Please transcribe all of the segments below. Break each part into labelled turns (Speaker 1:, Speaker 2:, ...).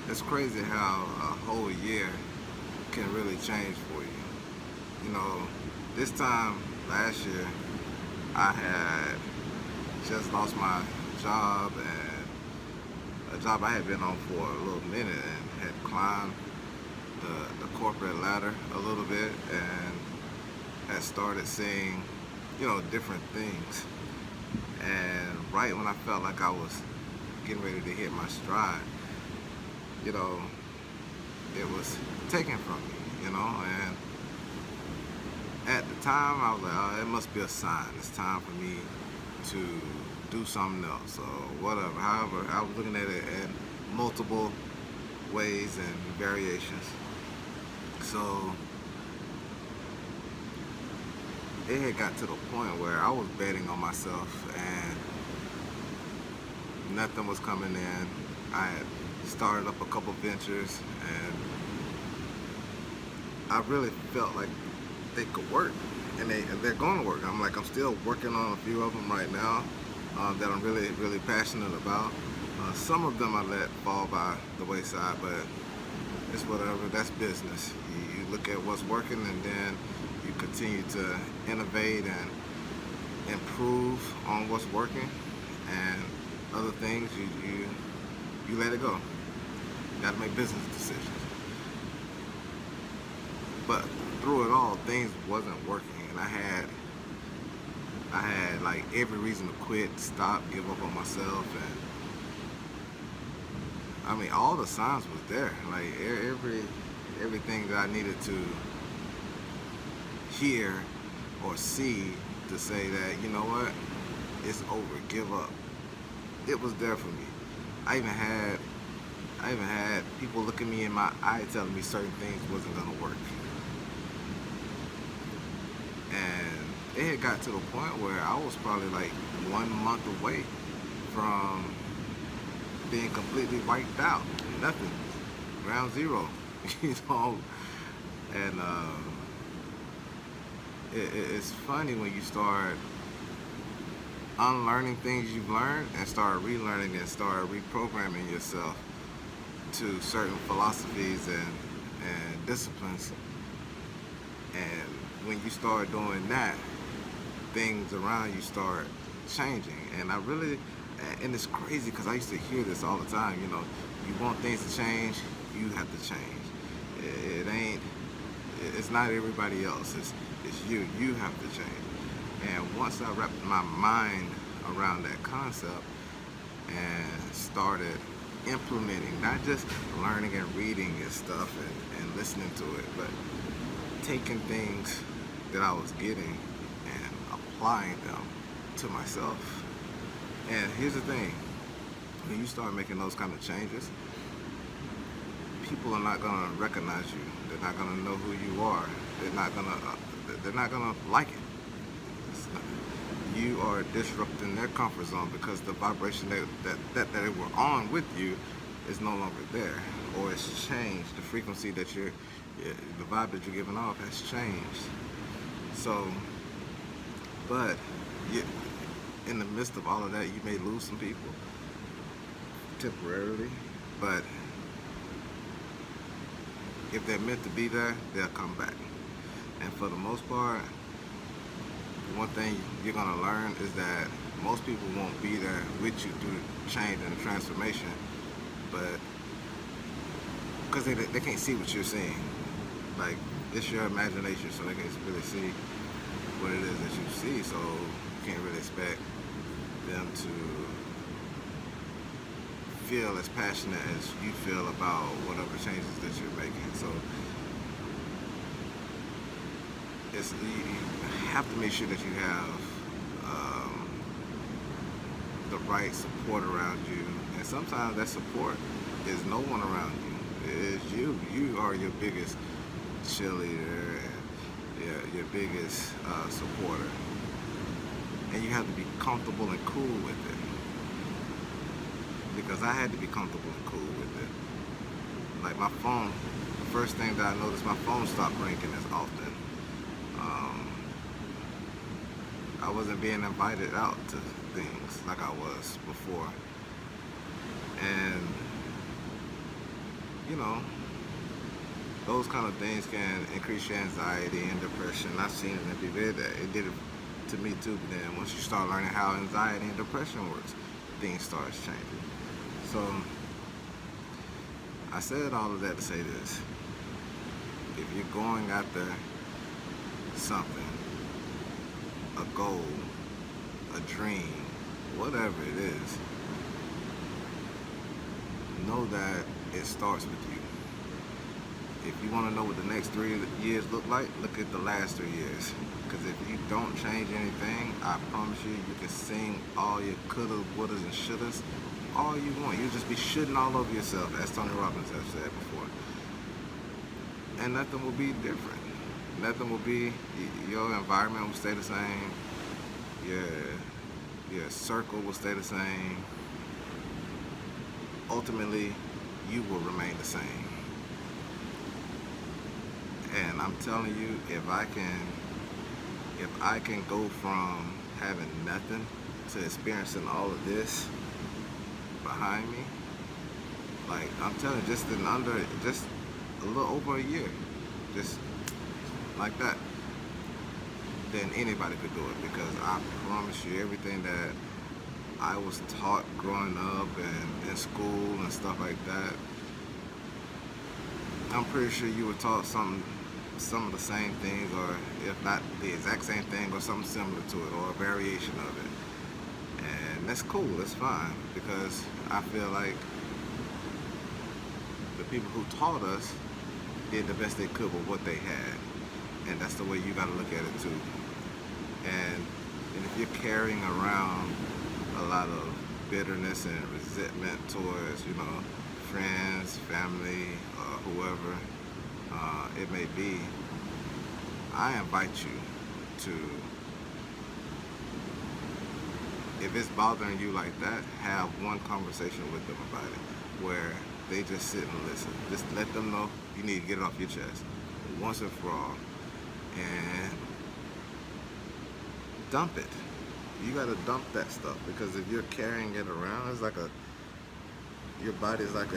Speaker 1: It's crazy how a whole year can really change for you. You know, this time last year, I had just lost my job, and a job I had been on for a little minute, and had climbed the corporate ladder a little bit, and had started seeing, different things. And right when I felt like I was getting ready to hit my stride, you know, it was taken from me, and at the time I was like, oh, it must be a sign. It's time for me to do something else or whatever. However, I was looking at it in multiple ways and variations. So it had got to the point where I was betting on myself and nothing was coming in. I had started up a couple ventures and I really felt like they could work, and they're going to work. I'm still working on a few of them right now that I'm really passionate about. Some of them I let fall by the wayside, but it's whatever. That's business. You look at what's working, and then you continue to innovate and improve on what's working, and other things you let it go. You got to make business decisions. But through it all, things wasn't working, and I had like every reason to quit, stop, give up on myself, and I mean all the signs was there, like everything that I needed to hear or see to say that, you know what, it's over, give up. It was there for me. I even had people looking me in my eye telling me certain things wasn't gonna work. And it had got to the point where I was probably like 1 month away from being completely wiped out. Nothing. Ground zero. you know? And it's funny when you start unlearning things you've learned and start relearning and start reprogramming yourself to certain philosophies and disciplines. And when you start doing that, things around you start changing. And and it's crazy because I used to hear this all the time, you want things to change, you have to change. It's not everybody else, it's you have to change. And once I wrapped my mind around that concept and started implementing, not just learning and reading and stuff and listening to it, but taking things that I was getting and applying them to myself. And here's the thing, when you start making those kind of changes, people are not gonna recognize you. They're not gonna know who you are. They're not gonna like it. You are disrupting their comfort zone because the vibration that they were on with you is no longer there, or it's changed. The frequency the vibe that you're giving off has changed. So, but in the midst of all of that, you may lose some people temporarily, but if they're meant to be there, they'll come back. And for the most part, one thing you're gonna learn is that most people won't be there with you through the change and the transformation, but because they can't see what you're seeing. Like, it's your imagination, so they can't really see what it is that you see, so you can't really expect them to feel as passionate as you feel about whatever changes that you're making. So you have to make sure that you have the right support around you, and sometimes that support is no one around you. It is you. You are your biggest cheerleader and your biggest supporter, and you have to be comfortable and cool with it. Because I had to be comfortable and cool with it. Like my phone, the first thing that I noticed, my phone stopped ringing as often. I wasn't being invited out to things like I was before. And you know, those kind of things can increase your anxiety and depression. I've seen it in people. It did it to me too. But then once you start learning how anxiety and depression works, things starts changing. So I said all of that to say this: if you're going after something, a goal, a dream, whatever it is, know that it starts with you. If you want to know what the next 3 years look like, look at the last 3 years. Because if you don't change anything, I promise you, you can sing all your couldas, wouldas, and shouldas all you want. You'll just be shitting all over yourself, as Tony Robbins has said before. And nothing will be different. Nothing will be, your environment will stay the same. Your circle will stay the same. Ultimately, you will remain the same. And I'm telling you, if I can go from having nothing to experiencing all of this behind me, like I'm telling you, just a little over a year, just like that, then anybody could do it. Because I promise you, everything that I was taught growing up and in school and stuff like that, I'm pretty sure you were taught some of the same things, or if not the exact same thing, or something similar to it, or a variation of it. And that's cool, that's fine, because I feel like the people who taught us did the best they could with what they had. And that's the way you gotta look at it too. And if you're carrying around a lot of bitterness and resentment towards, friends, family, whoever it may be, I invite you to, if it's bothering you like that, have one conversation with them about it, where they just sit and listen. Just let them know you need to get it off your chest once and for all, and dump it. You gotta dump that stuff, because if you're carrying it around, it's like your body's like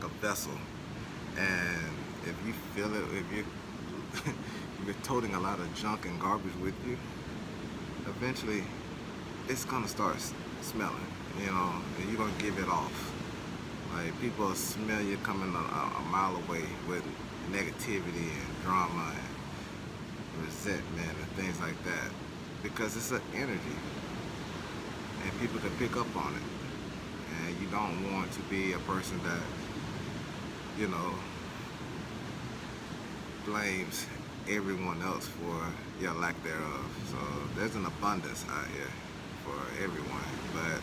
Speaker 1: a vessel, and if you feel it, if you're toting a lot of junk and garbage with you, eventually it's gonna start smelling, and you're gonna give it off. Like, people will smell you coming a mile away with negativity and drama and resentment and things like that, because it's an energy and people can pick up on it. And you don't want to be a person that blames everyone else for your lack thereof. So there's an abundance out here for everyone, but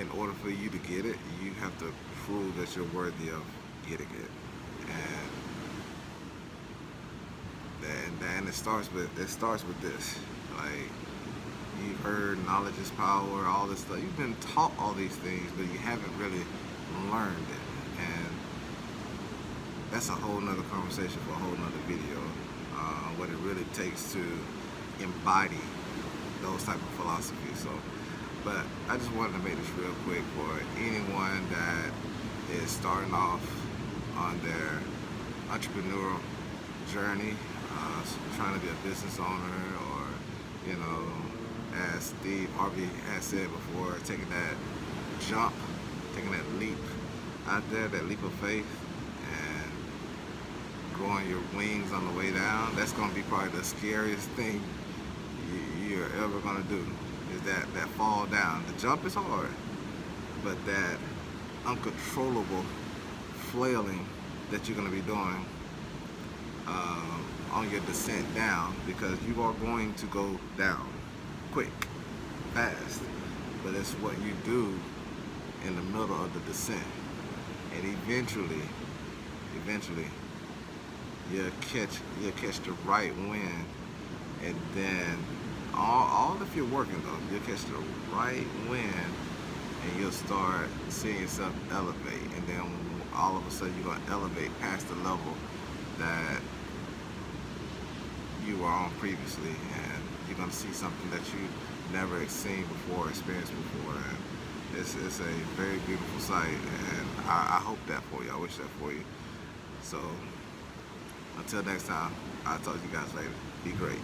Speaker 1: in order for you to get it, you have to prove that you're worthy of getting it. And it starts with this. Like, you've heard knowledge is power, all this stuff. You've been taught all these things, but you haven't really learned it. And that's a whole nother conversation for a whole nother video. What it really takes to embody those type of philosophies. So, but I just wanted to make this real quick for anyone that is starting off on their entrepreneurial journey, trying to be a business owner, or as Steve Harvey has said before, taking that jump, taking that leap out there, that leap of faith, and growing your wings on the way down. That's going to be probably the scariest thing you're ever going to do, is that fall down. The jump is hard, but that uncontrollable flailing that you're going to be doing on your descent down, because you are going to go down quick, fast, but it's what you do in the middle of the descent, and eventually you'll catch the right wind, and then all if you're working though, you'll catch the right wind, and you'll start seeing yourself elevate, and then all of a sudden you're going to elevate past the level that you were on previously, and you're going to see something that you never seen before, experienced before, and It's a very beautiful sight, and I hope that for you. I wish that for you. So until next time, I'll talk to you guys later. Be great.